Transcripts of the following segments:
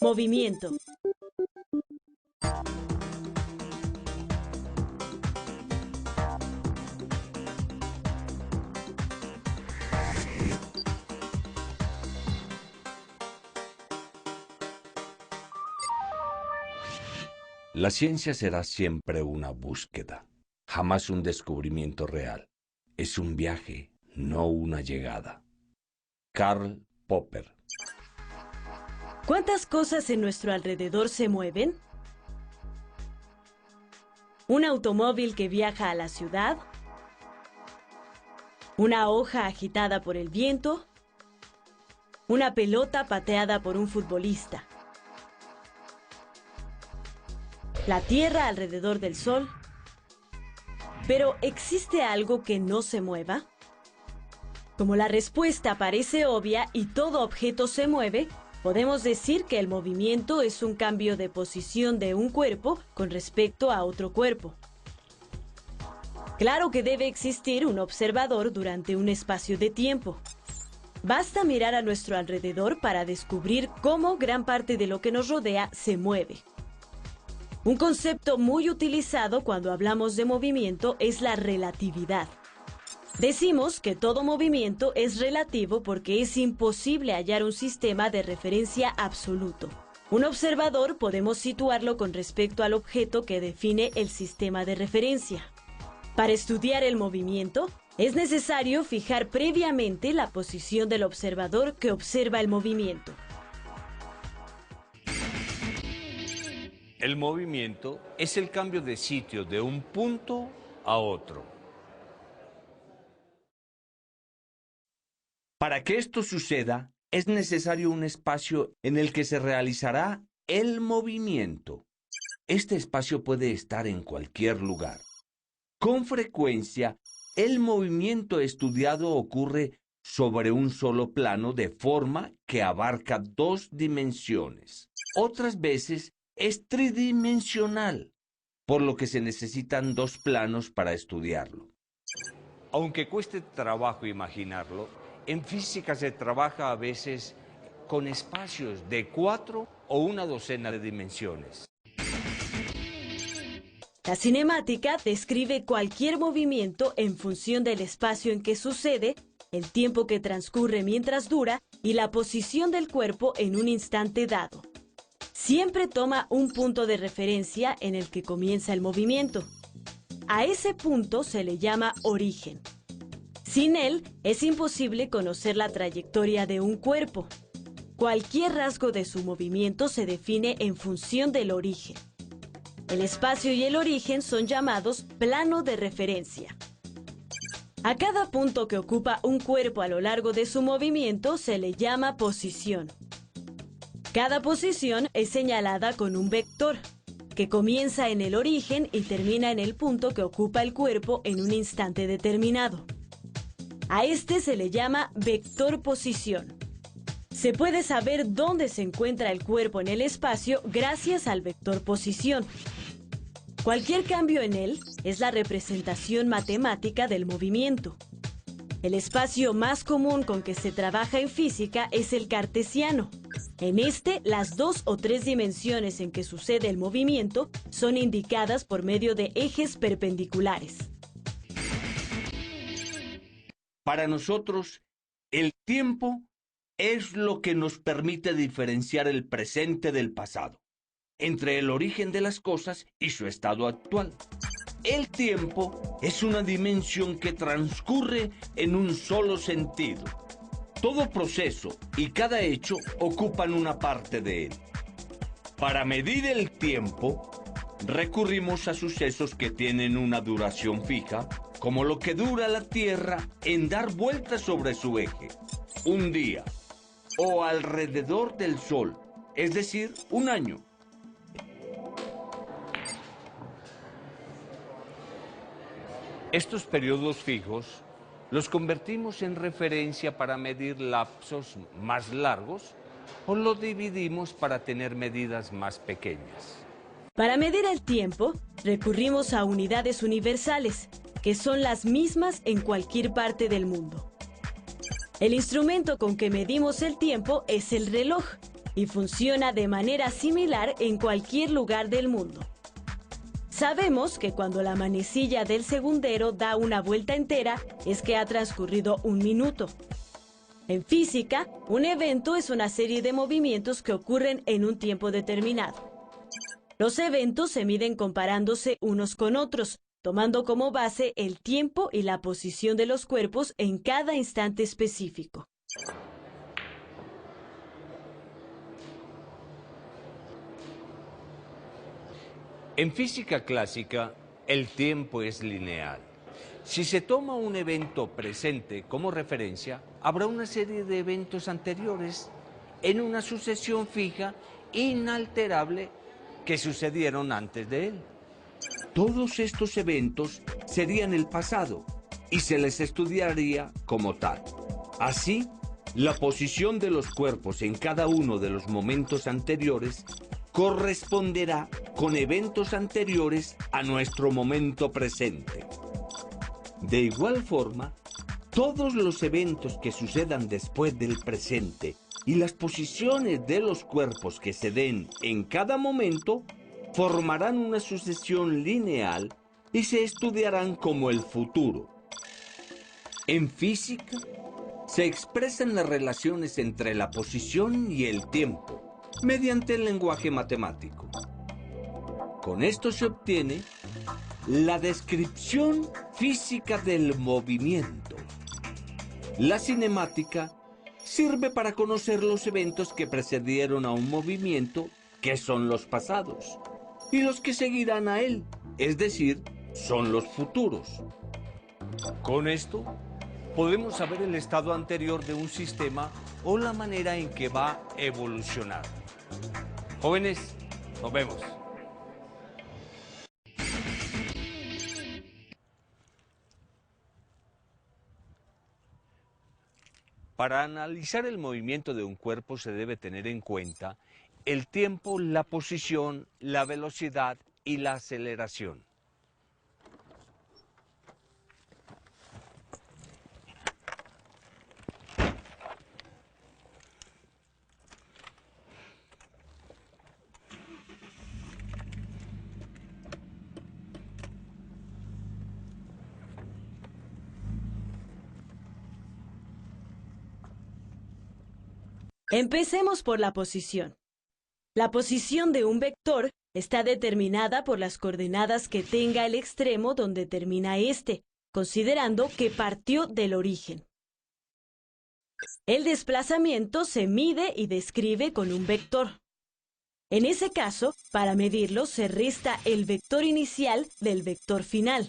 Movimiento. La ciencia será siempre una búsqueda, jamás un descubrimiento real. Es un viaje, no una llegada. Karl Popper. ¿Cuántas cosas en nuestro alrededor se mueven? ¿Un automóvil que viaja a la ciudad? ¿Una hoja agitada por el viento? ¿Una pelota pateada por un futbolista? ¿La Tierra alrededor del Sol? ¿Pero existe algo que no se mueva? Como la respuesta parece obvia y todo objeto se mueve, podemos decir que el movimiento es un cambio de posición de un cuerpo con respecto a otro cuerpo. Claro que debe existir un observador durante un espacio de tiempo. Basta mirar a nuestro alrededor para descubrir cómo gran parte de lo que nos rodea se mueve. Un concepto muy utilizado cuando hablamos de movimiento es la relatividad. Decimos que todo movimiento es relativo porque es imposible hallar un sistema de referencia absoluto. Un observador podemos situarlo con respecto al objeto que define el sistema de referencia. Para estudiar el movimiento, es necesario fijar previamente la posición del observador que observa el movimiento. El movimiento es el cambio de sitio de un punto a otro. Para que esto suceda, es necesario un espacio en el que se realizará el movimiento. Este espacio puede estar en cualquier lugar. Con frecuencia, el movimiento estudiado ocurre sobre un solo plano de forma que abarca 2 dimensiones. Otras veces es tridimensional, por lo que se necesitan 2 planos para estudiarlo. Aunque cueste trabajo imaginarlo, en física se trabaja a veces con espacios de 4 o una docena de dimensiones. La cinemática describe cualquier movimiento en función del espacio en que sucede, el tiempo que transcurre mientras dura y la posición del cuerpo en un instante dado. Siempre toma un punto de referencia en el que comienza el movimiento. A ese punto se le llama origen. Sin él, es imposible conocer la trayectoria de un cuerpo. Cualquier rasgo de su movimiento se define en función del origen. El espacio y el origen son llamados plano de referencia. A cada punto que ocupa un cuerpo a lo largo de su movimiento se le llama posición. Cada posición es señalada con un vector, que comienza en el origen y termina en el punto que ocupa el cuerpo en un instante determinado. A este se le llama vector posición. Se puede saber dónde se encuentra el cuerpo en el espacio gracias al vector posición. Cualquier cambio en él es la representación matemática del movimiento. El espacio más común con que se trabaja en física es el cartesiano. En este, las 2 o 3 dimensiones en que sucede el movimiento son indicadas por medio de ejes perpendiculares. Para nosotros, el tiempo es lo que nos permite diferenciar el presente del pasado, entre el origen de las cosas y su estado actual. El tiempo es una dimensión que transcurre en un solo sentido. Todo proceso y cada hecho ocupan una parte de él. Para medir el tiempo, recurrimos a sucesos que tienen una duración fija, como lo que dura la Tierra en dar vueltas sobre su eje, un día, o alrededor del Sol, es decir, un año. Estos periodos fijos los convertimos en referencia para medir lapsos más largos o los dividimos para tener medidas más pequeñas. Para medir el tiempo, recurrimos a unidades universales, que son las mismas en cualquier parte del mundo. El instrumento con que medimos el tiempo es el reloj, y funciona de manera similar en cualquier lugar del mundo. Sabemos que cuando la manecilla del segundero da una vuelta entera es que ha transcurrido 1 minuto. En física, un evento es una serie de movimientos que ocurren en un tiempo determinado. Los eventos se miden comparándose unos con otros, tomando como base el tiempo y la posición de los cuerpos en cada instante específico. En física clásica, el tiempo es lineal. Si se toma un evento presente como referencia, habrá una serie de eventos anteriores en una sucesión fija, inalterable, que sucedieron antes de él. Todos estos eventos serían el pasado y se les estudiaría como tal. Así, la posición de los cuerpos en cada uno de los momentos anteriores corresponderá con eventos anteriores a nuestro momento presente. De igual forma, todos los eventos que sucedan después del presente y las posiciones de los cuerpos que se den en cada momento formarán una sucesión lineal y se estudiarán como el futuro. En física, se expresan las relaciones entre la posición y el tiempo mediante el lenguaje matemático. Con esto se obtiene la descripción física del movimiento. La cinemática sirve para conocer los eventos que precedieron a un movimiento, que son los pasados, y los que seguirán a él, es decir, son los futuros. Con esto, podemos saber el estado anterior de un sistema o la manera en que va a evolucionar. Jóvenes, nos vemos. Para analizar el movimiento de un cuerpo se debe tener en cuenta el tiempo, la posición, la velocidad y la aceleración. Empecemos por la posición. La posición de un vector está determinada por las coordenadas que tenga el extremo donde termina este, considerando que partió del origen. El desplazamiento se mide y describe con un vector. En ese caso, para medirlo se resta el vector inicial del vector final.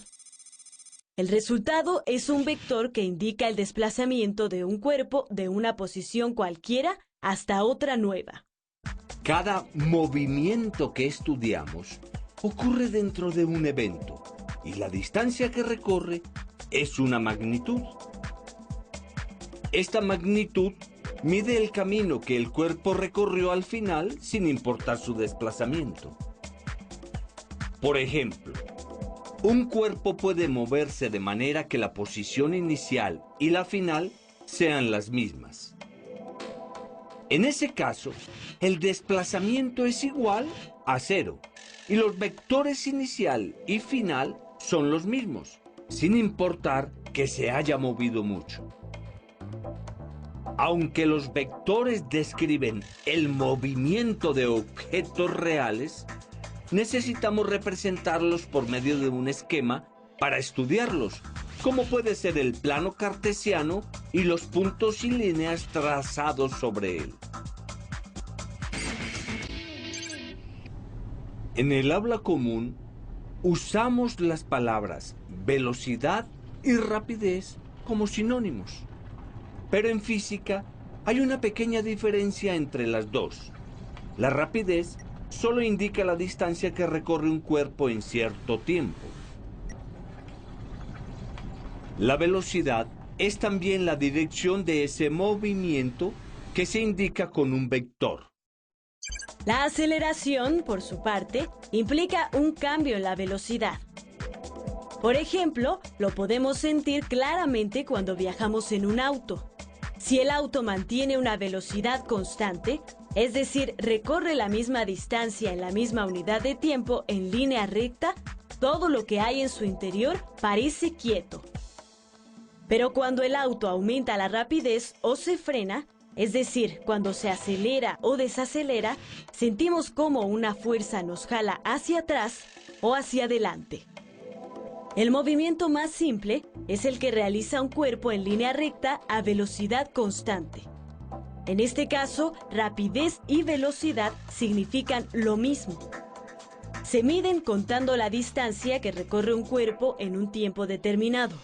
El resultado es un vector que indica el desplazamiento de un cuerpo de una posición cualquiera hasta otra nueva. Cada movimiento que estudiamos ocurre dentro de un evento y la distancia que recorre es una magnitud. Esta magnitud mide el camino que el cuerpo recorrió al final sin importar su desplazamiento. Por ejemplo, un cuerpo puede moverse de manera que la posición inicial y la final sean las mismas. En ese caso, el desplazamiento es igual a 0 y los vectores inicial y final son los mismos, sin importar que se haya movido mucho. Aunque los vectores describen el movimiento de objetos reales, necesitamos representarlos por medio de un esquema para estudiarlos, como puede ser el plano cartesiano y los puntos y líneas trazados sobre él. En el habla común, usamos las palabras velocidad y rapidez como sinónimos. Pero en física hay una pequeña diferencia entre las dos. La rapidez solo indica la distancia que recorre un cuerpo en cierto tiempo. La velocidad es también la dirección de ese movimiento que se indica con un vector. La aceleración, por su parte, implica un cambio en la velocidad. Por ejemplo, lo podemos sentir claramente cuando viajamos en un auto. Si el auto mantiene una velocidad constante, es decir, recorre la misma distancia en la misma unidad de tiempo en línea recta, todo lo que hay en su interior parece quieto. Pero cuando el auto aumenta la rapidez o se frena, es decir, cuando se acelera o desacelera, sentimos como una fuerza nos jala hacia atrás o hacia adelante. El movimiento más simple es el que realiza un cuerpo en línea recta a velocidad constante. En este caso, rapidez y velocidad significan lo mismo. Se miden contando la distancia que recorre un cuerpo en un tiempo determinado.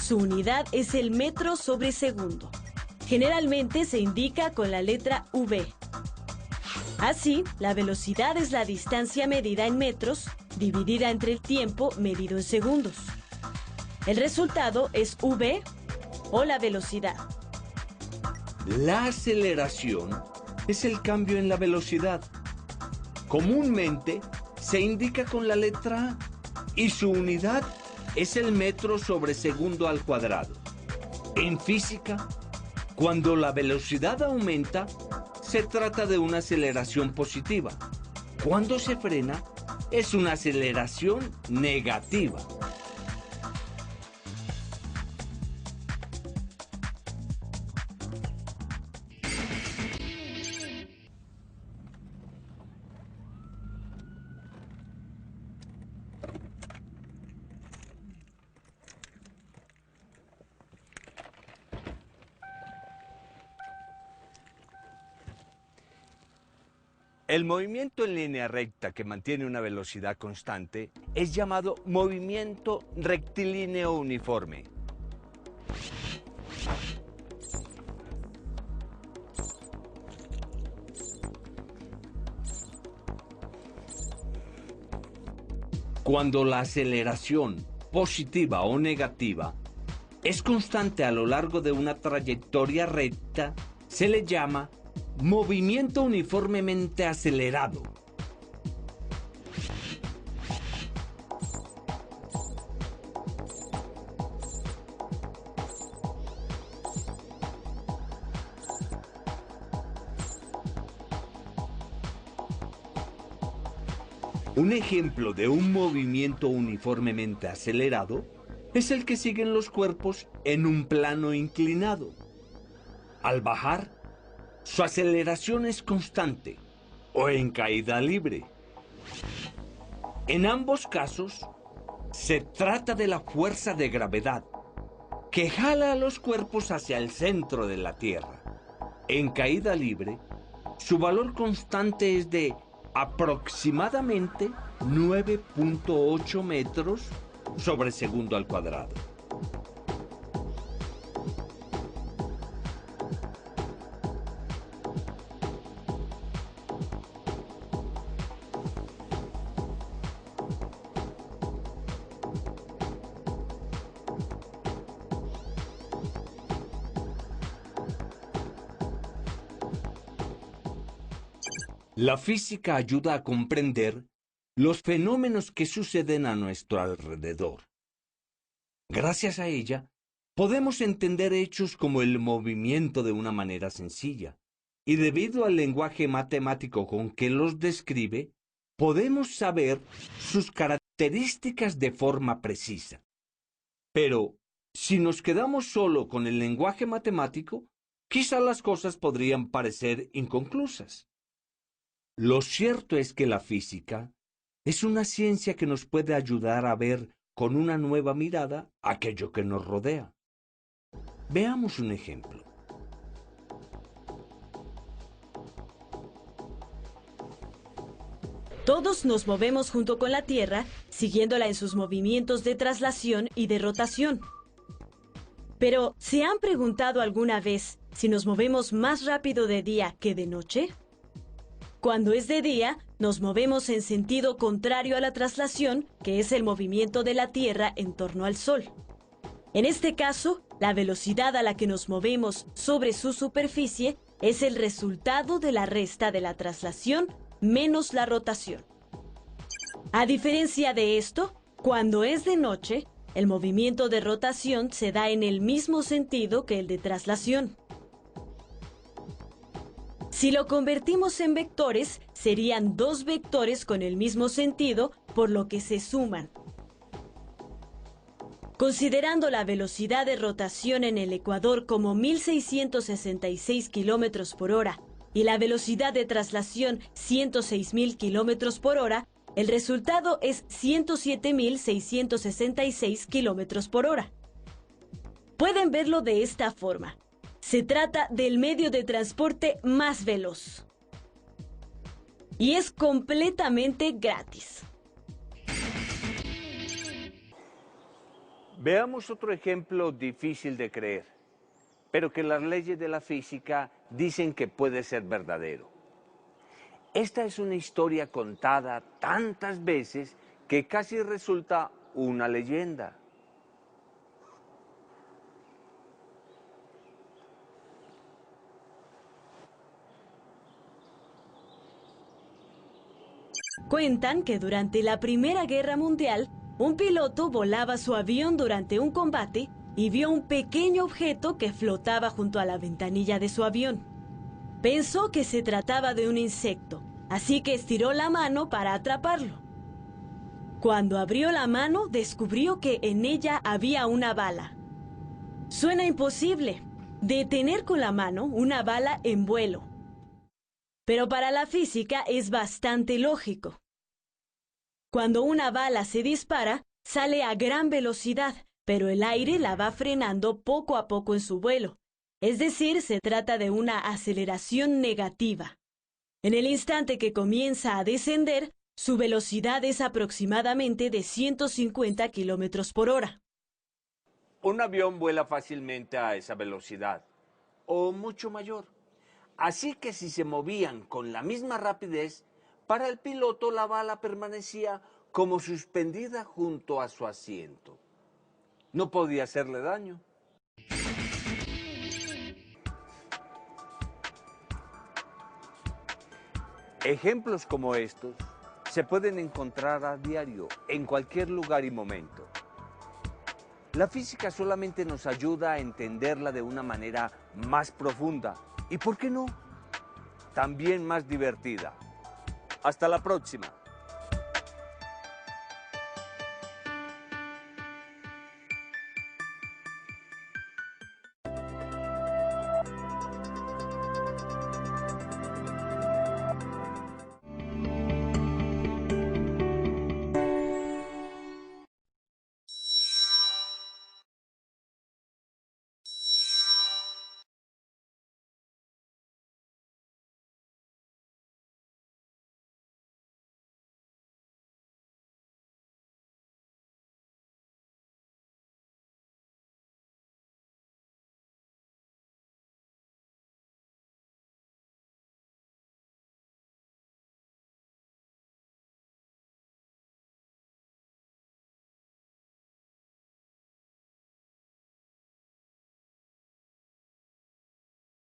Su unidad es el metro sobre segundo. Generalmente se indica con la letra V. Así, la velocidad es la distancia medida en metros, dividida entre el tiempo medido en segundos. El resultado es V o la velocidad. La aceleración es el cambio en la velocidad. Comúnmente se indica con la letra A y su unidad es el metro sobre segundo al cuadrado. En física, cuando la velocidad aumenta, se trata de una aceleración positiva. Cuando se frena, es una aceleración negativa. El movimiento en línea recta que mantiene una velocidad constante es llamado movimiento rectilíneo uniforme. Cuando la aceleración, positiva o negativa, es constante a lo largo de una trayectoria recta, se le llama movimiento uniformemente acelerado. Un ejemplo de un movimiento uniformemente acelerado es el que siguen los cuerpos en un plano inclinado. Al bajar, su aceleración es constante o en caída libre. En ambos casos, se trata de la fuerza de gravedad que jala a los cuerpos hacia el centro de la Tierra. En caída libre, su valor constante es de aproximadamente 9.8 metros sobre segundo al cuadrado. La física ayuda a comprender los fenómenos que suceden a nuestro alrededor. Gracias a ella, podemos entender hechos como el movimiento de una manera sencilla, y debido al lenguaje matemático con que los describe, podemos saber sus características de forma precisa. Pero, si nos quedamos solo con el lenguaje matemático, quizá las cosas podrían parecer inconclusas. Lo cierto es que la física es una ciencia que nos puede ayudar a ver con una nueva mirada aquello que nos rodea. Veamos un ejemplo. Todos nos movemos junto con la Tierra, siguiéndola en sus movimientos de traslación y de rotación. Pero, ¿se han preguntado alguna vez si nos movemos más rápido de día que de noche? Cuando es de día, nos movemos en sentido contrario a la traslación, que es el movimiento de la Tierra en torno al Sol. En este caso, la velocidad a la que nos movemos sobre su superficie es el resultado de la resta de la traslación menos la rotación. A diferencia de esto, cuando es de noche, el movimiento de rotación se da en el mismo sentido que el de traslación. Si lo convertimos en vectores, serían dos vectores con el mismo sentido, por lo que se suman. Considerando la velocidad de rotación en el ecuador como 1.666 kilómetros por hora y la velocidad de traslación 106.000 kilómetros por hora, el resultado es 107.666 kilómetros por hora. Pueden verlo de esta forma. Se trata del medio de transporte más veloz. Y es completamente gratis. Veamos otro ejemplo difícil de creer, pero que las leyes de la física dicen que puede ser verdadero. Esta es una historia contada tantas veces que casi resulta una leyenda. Cuentan que durante la Primera Guerra Mundial, un piloto volaba su avión durante un combate y vio un pequeño objeto que flotaba junto a la ventanilla de su avión. Pensó que se trataba de un insecto, así que estiró la mano para atraparlo. Cuando abrió la mano, descubrió que en ella había una bala. Suena imposible, detener con la mano una bala en vuelo. Pero para la física es bastante lógico. Cuando una bala se dispara, sale a gran velocidad, pero el aire la va frenando poco a poco en su vuelo. Es decir, se trata de una aceleración negativa. En el instante que comienza a descender, su velocidad es aproximadamente de 150 kilómetros por hora. Un avión vuela fácilmente a esa velocidad, o mucho mayor. Así que si se movían con la misma rapidez, para el piloto la bala permanecía como suspendida junto a su asiento. No podía hacerle daño. Ejemplos como estos se pueden encontrar a diario, en cualquier lugar y momento. La física solamente nos ayuda a entenderla de una manera más profunda y, ¿por qué no?, también más divertida. Hasta la próxima.